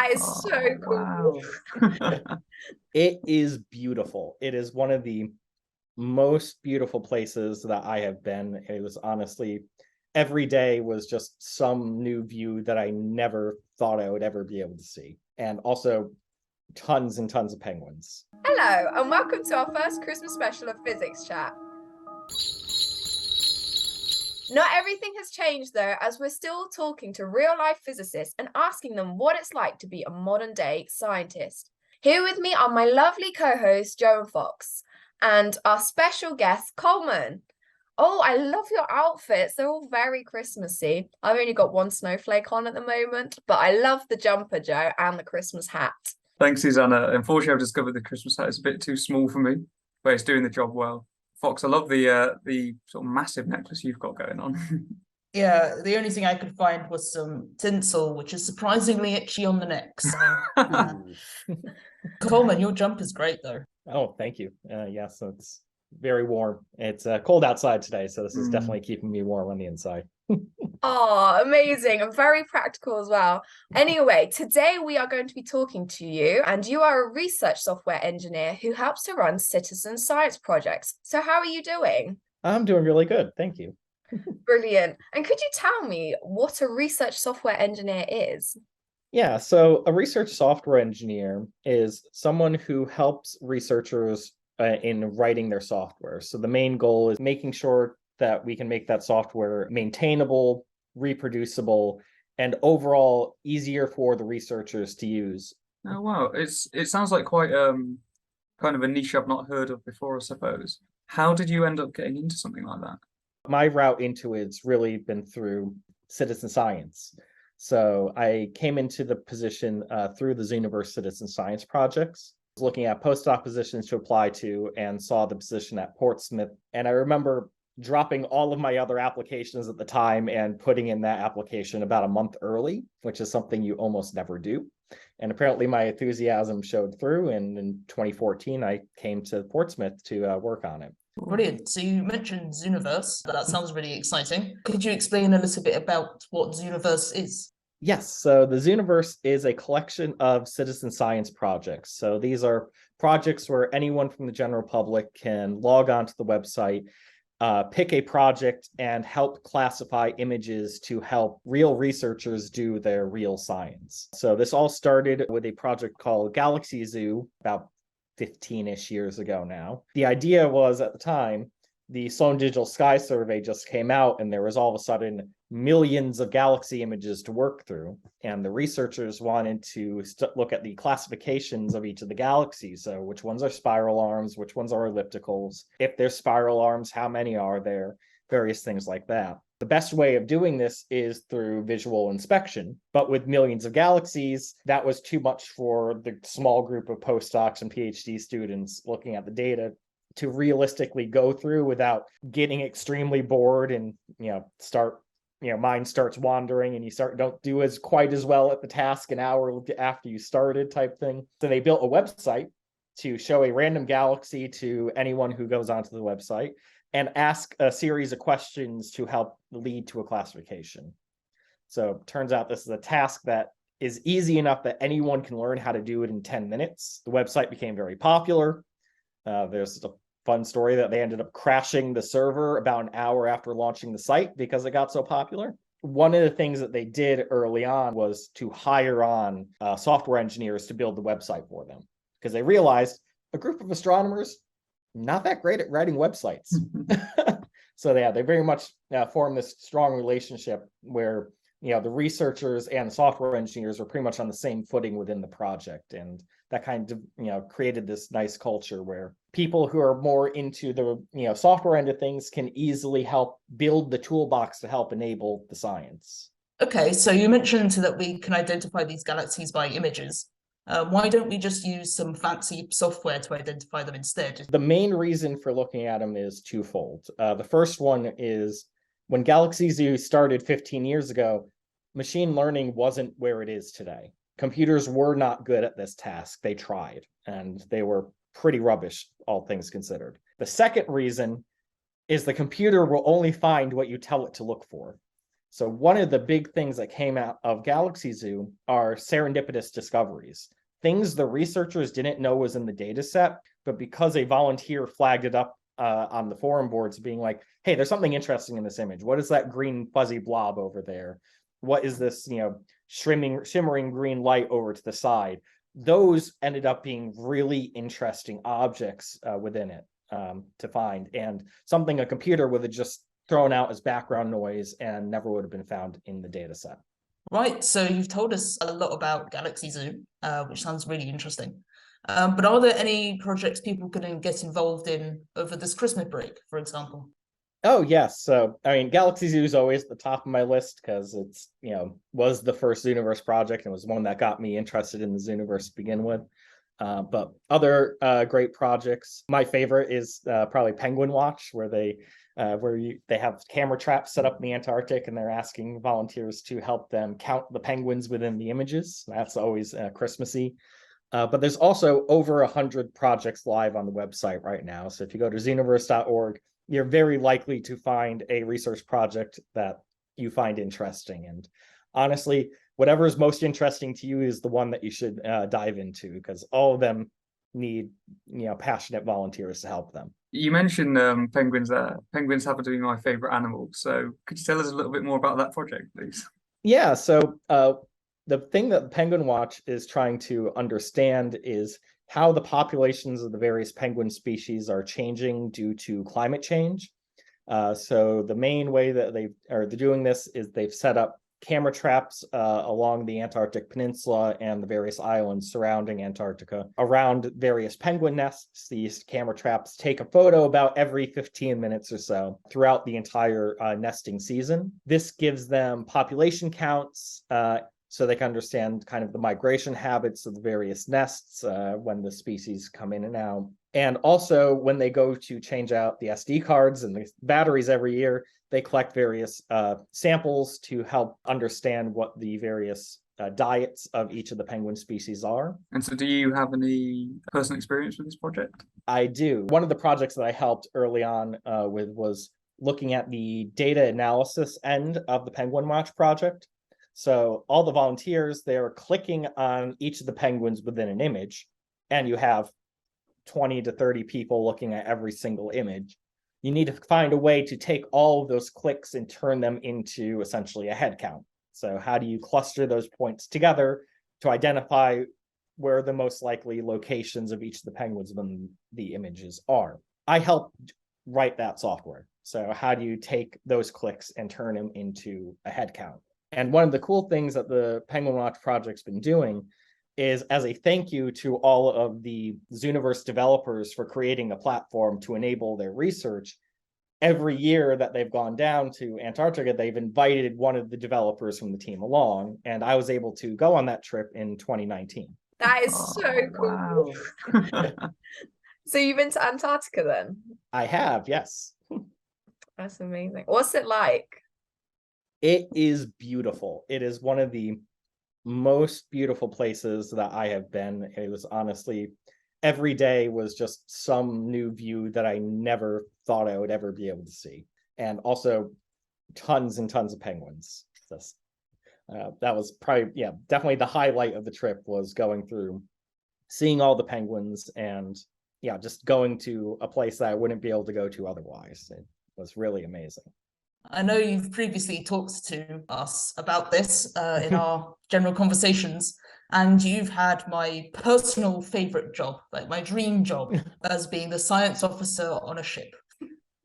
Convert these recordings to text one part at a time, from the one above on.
That is so cool. Wow. It is beautiful. It is one of the most beautiful places that I have been. It was honestly, every day was just some new view that I never thought I would ever be able to see. And also tons and tons of penguins. Hello, and welcome to our first Christmas special of Physics Chat. Not everything has changed though, as we're still talking to real-life physicists and asking them what it's like to be a modern-day scientist. Here with me are my lovely co-hosts Joe and Fox, and our special guest Coleman. Oh, I love your outfits. They're all very Christmassy. I've only got one snowflake on at the moment, but I love the jumper, Joe, and the Christmas hat. Thanks, Susanna. Unfortunately, I've discovered the Christmas hat is a bit too small for me, but it's doing the job well. Fox, I love the sort of massive necklace you've got going on. Yeah, the only thing I could find was some tinsel, which is surprisingly itchy on the neck. So, Coleman, your jumper's great though. Oh, thank you. Yes, it's very warm. It's cold outside today, so this is definitely keeping me warm on the inside. Oh, amazing and very practical as well. Anyway, today we are going to be talking to you, and you are a research software engineer who helps to run citizen science projects. So how are you doing? I'm doing really good. Thank you. Brilliant. And could you tell me what a research software engineer is? Yeah, so a research software engineer is someone who helps researchers in writing their software. So the main goal is making sure that we can make that software maintainable, reproducible, and overall easier for the researchers to use. Oh wow, it sounds like quite kind of a niche I've not heard of before, I suppose. How did you end up getting into something like that? My route into it's really been through citizen science. So I came into the position through the Xenoverse citizen science projects, looking at postdoc positions to apply to, and saw the position at Portsmouth. And I remember dropping all of my other applications at the time and putting in that application about a month early, which is something you almost never do. And apparently my enthusiasm showed through, and in 2014 I came to Portsmouth to work on it. Brilliant. So you mentioned Xenoverse. That sounds really exciting. Could you explain a little bit about what Xenoverse is? Yes, so the Xenoverse is a collection of citizen science projects. So these are projects where anyone from the general public can log on to the website, pick a project, and help classify images to help real researchers do their real science. So this all started with a project called Galaxy Zoo about 15-ish years ago now. The idea was, at the time, the Sloan Digital Sky Survey just came out, and there was all of a sudden millions of galaxy images to work through. And the researchers wanted to look at the classifications of each of the galaxies. So which ones are spiral arms, which ones are ellipticals, if there's spiral arms, how many are there, various things like that. The best way of doing this is through visual inspection, but with millions of galaxies, that was too much for the small group of postdocs and PhD students looking at the data to realistically go through without getting extremely bored and mind starts wandering and you don't do as quite as well at the task an hour after you started type thing. So they built a website to show a random galaxy to anyone who goes onto the website and ask a series of questions to help lead to a classification. So it turns out this is a task that is easy enough that anyone can learn how to do it in 10 minutes. The website became very popular. There's a fun story that they ended up crashing the server about an hour after launching the site because it got so popular. One of the things that they did early on was to hire on software engineers to build the website for them, because they realized a group of astronomers not that great at writing websites. So they very much formed this strong relationship where the researchers and software engineers were pretty much on the same footing within the project. And that kind of, created this nice culture where people who are more into the, software end of things can easily help build the toolbox to help enable the science. Okay, so you mentioned that we can identify these galaxies by images. Why don't we just use some fancy software to identify them instead? The main reason for looking at them is twofold. The first one is when Galaxy Zoo started 15 years ago, machine learning wasn't where it is today. Computers were not good at this task. They tried, and they were pretty rubbish, all things considered. The second reason is the computer will only find what you tell it to look for. So one of the big things that came out of Galaxy Zoo are serendipitous discoveries, things the researchers didn't know was in the data set, but because a volunteer flagged it up on the forum boards being like, hey, there's something interesting in this image. What is that green fuzzy blob over there? What is this, shimmering green light over to the side? Those ended up being really interesting objects within it to find, and something a computer would have just thrown out as background noise and never would have been found in the data set. Right, so you've told us a lot about Galaxy Zoo, which sounds really interesting. But are there any projects people can get involved in over this Christmas break, for example? Oh, yes. So, I mean, Galaxy Zoo is always at the top of my list because it's, was the first Xenoverse project and was one that got me interested in the Xenoverse to begin with. But other great projects, my favorite is probably Penguin Watch, where they have camera traps set up in the Antarctic and they're asking volunteers to help them count the penguins within the images. That's always Christmassy. But there's also over 100 projects live on the website right now. So if you go to xenoverse.org, you're very likely to find a research project that you find interesting. And honestly, whatever is most interesting to you is the one that you should dive into, because all of them need, passionate volunteers to help them. You mentioned penguins there. Penguins happen to be my favorite animal. So could you tell us a little bit more about that project, please? Yeah, so the thing that Penguin Watch is trying to understand is how the populations of the various penguin species are changing due to climate change. So the main way that they're doing this is they've set up camera traps along the Antarctic Peninsula and the various islands surrounding Antarctica around various penguin nests. These camera traps take a photo about every 15 minutes or so throughout the entire nesting season. This gives them population counts, so they can understand kind of the migration habits of the various nests when the species come in and out. And also when they go to change out the SD cards and the batteries every year, they collect various samples to help understand what the various diets of each of the penguin species are. And so do you have any personal experience with this project? I do. One of the projects that I helped early on with was looking at the data analysis end of the Penguin Watch project. So all the volunteers, they're clicking on each of the penguins within an image, and you have 20 to 30 people looking at every single image. You need to find a way to take all of those clicks and turn them into essentially a head count. So how do you cluster those points together to identify where the most likely locations of each of the penguins within the images are? I helped write that software. So how do you take those clicks and turn them into a head count? And one of the cool things that the Penguin Watch project's been doing is, as a thank you to all of the Xenoverse developers for creating a platform to enable their research, every year that they've gone down to Antarctica, they've invited one of the developers from the team along, and I was able to go on that trip in 2019. That is so cool. Wow. So you've been to Antarctica then? I have, yes. That's amazing. What's it like? It is beautiful. It is one of the most beautiful places that I have been. It was honestly, every day was just some new view that I never thought I would ever be able to see. And also tons and tons of penguins. That was probably, definitely the highlight of the trip was going through, seeing all the penguins and just going to a place that I wouldn't be able to go to otherwise. It was really amazing. I know you've previously talked to us about this in our general conversations, and you've had my personal favorite job, like my dream job, as being the science officer on a ship.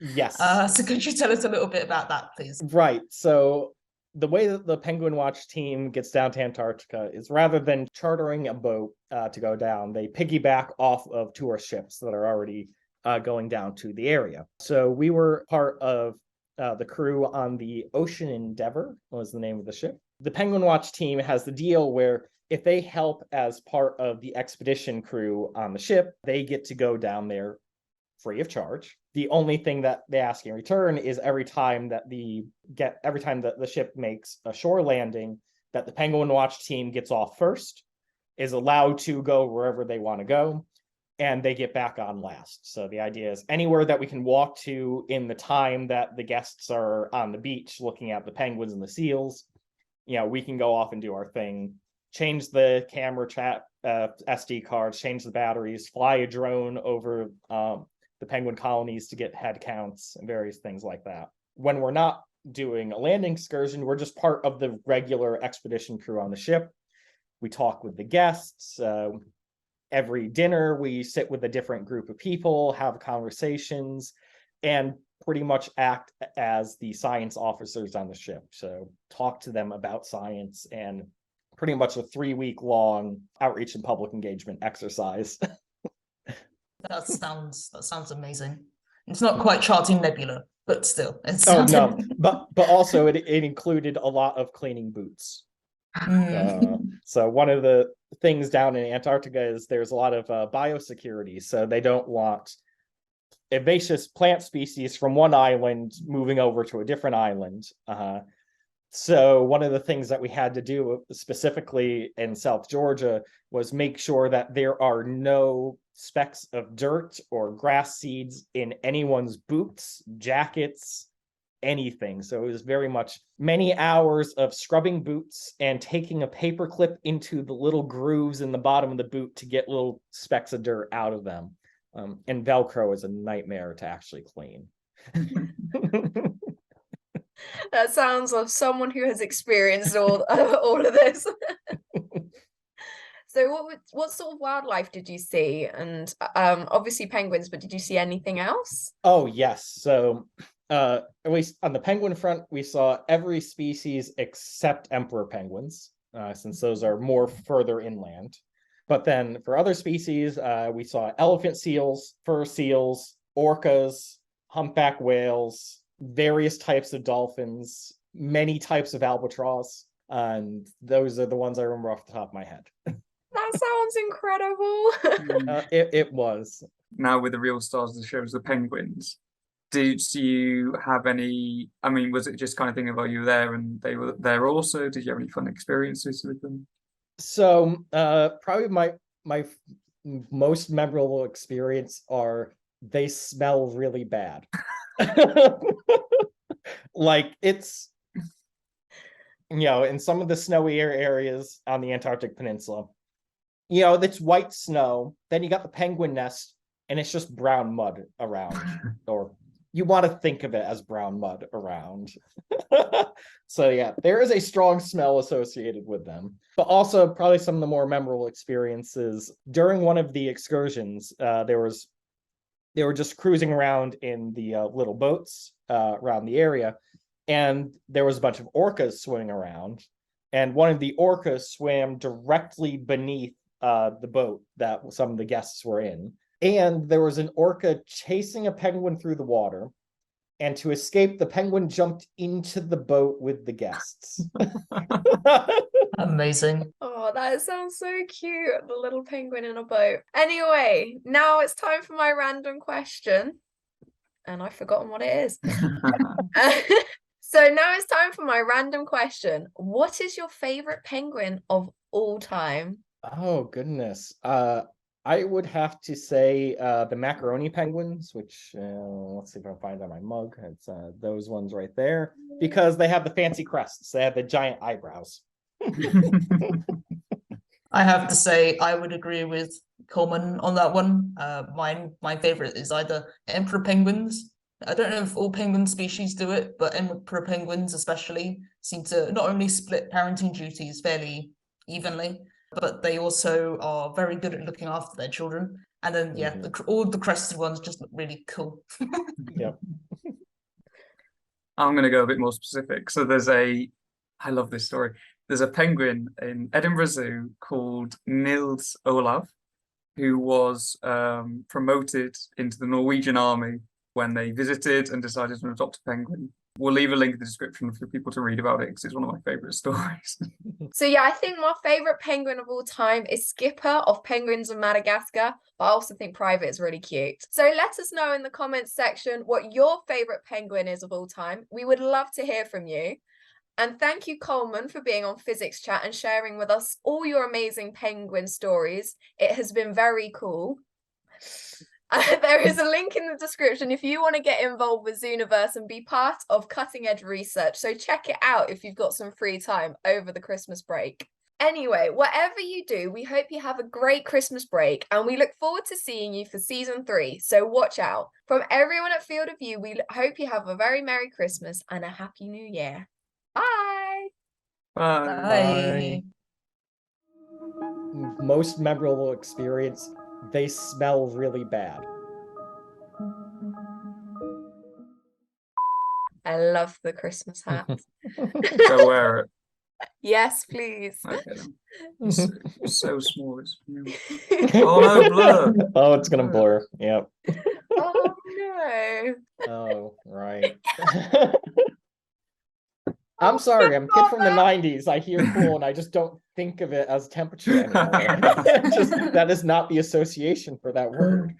Yes. So could you tell us a little bit about that, please? Right. So the way that the Penguin Watch team gets down to Antarctica is, rather than chartering a boat to go down, they piggyback off of tourist ships that are already going down to the area. So we were part of the crew on the Ocean Endeavor, was the name of the ship. The Penguin Watch team has the deal where if they help as part of the expedition crew on the ship, they get to go down there free of charge. The only thing that they ask in return is every time that the ship makes a shore landing, that the Penguin Watch team gets off first, is allowed to go wherever they want to go. and they get back on last. So the idea is anywhere that we can walk to in the time that the guests are on the beach looking at the penguins and the seals, we can go off and do our thing, change the camera SD cards, change the batteries, fly a drone over the penguin colonies to get head counts and various things like that. When we're not doing a landing excursion, we're just part of the regular expedition crew on the ship. We talk with the guests. Every dinner, we sit with a different group of people, have conversations, and pretty much act as the science officers on the ship. So talk to them about science, and pretty much a 3-week-long outreach and public engagement exercise. That sounds amazing. It's not quite charting nebula, but still. No, but also it included a lot of cleaning boots. So one of the things down in Antarctica is there's a lot of biosecurity. So they don't want invasive plant species from one island moving over to a different island. So one of the things that we had to do specifically in South Georgia was make sure that there are no specks of dirt or grass seeds in anyone's boots, jackets, anything. So it was very much many hours of scrubbing boots and taking a paper clip into the little grooves in the bottom of the boot to get little specks of dirt out of them. And Velcro is a nightmare to actually clean. That sounds of someone who has experienced all of this. So what sort of wildlife did you see? And obviously penguins, but did you see anything else? Oh, yes. So at least on the penguin front, we saw every species except emperor penguins, since those are more further inland. But then for other species, we saw elephant seals, fur seals, orcas, humpback whales, various types of dolphins, many types of albatross. And those are the ones I remember off the top of my head. That sounds incredible. It was. Now with the real stars of the show, the penguins, did you have any, I mean, was it just kind of thing about you were there and they were there also? Did you have any fun experiences with them? So probably my most memorable experience are they smell really bad. Like it's, in some of the snowier areas on the Antarctic Peninsula, it's white snow, then you got the penguin nest and it's just brown mud around, or you want to think of it as brown mud around. So yeah, there is a strong smell associated with them. But also probably some of the more memorable experiences during one of the excursions, they were just cruising around in the little boats around the area, and there was a bunch of orcas swimming around, and one of the orcas swam directly beneath the boat that some of the guests were in, and there was an orca chasing a penguin through the water, and to escape, the penguin jumped into the boat with the guests. Amazing. Oh, that sounds so cute. The little penguin in a boat. Anyway, now it's time for my random question. And I've forgotten what it is. So now it's time for my random question. What is your favorite penguin of all time? Oh, goodness. I would have to say the macaroni penguins, which let's see if I can find it on my mug. It's those ones right there, because they have the fancy crests. They have the giant eyebrows. I have to say I would agree with Coleman on that one. My favorite is either emperor penguins. I don't know if all penguin species do it, but emperor penguins especially seem to not only split parenting duties fairly evenly, but they also are very good at looking after their children. And then, all the crested ones just look really cool. Yep. I'm going to go a bit more specific. So I love this story. There's a penguin in Edinburgh Zoo called Nils Olav, who was promoted into the Norwegian army when they visited and decided to adopt a penguin. We'll leave a link in the description for people to read about it because it's one of my favourite stories. So yeah, I think my favourite penguin of all time is Skipper of Penguins of Madagascar, but I also think Private is really cute. So let us know in the comments section what your favourite penguin is of all time. We would love to hear from you. And thank you, Coleman, for being on Physics Chat and sharing with us all your amazing penguin stories. It has been very cool. There is a link in the description if you want to get involved with Xenoverse and be part of cutting edge research. So check it out if you've got some free time over the Christmas break. Anyway, whatever you do, we hope you have a great Christmas break and we look forward to seeing you for season 3. So watch out. From everyone at Field of View, we hope you have a very Merry Christmas and a Happy New Year. Bye. Bye. Bye. Most memorable experience, they smell really bad. I love the Christmas hat. Go wear it. Yes, please. Okay. Then. It's so small. It's... Oh no, blur. Oh, it's gonna blur. Yep. Oh no. Oh, right. I'm sorry, I'm a kid from the 90s. I hear cool and I just don't think of it as temperature anymore. Just that is not the association for that word.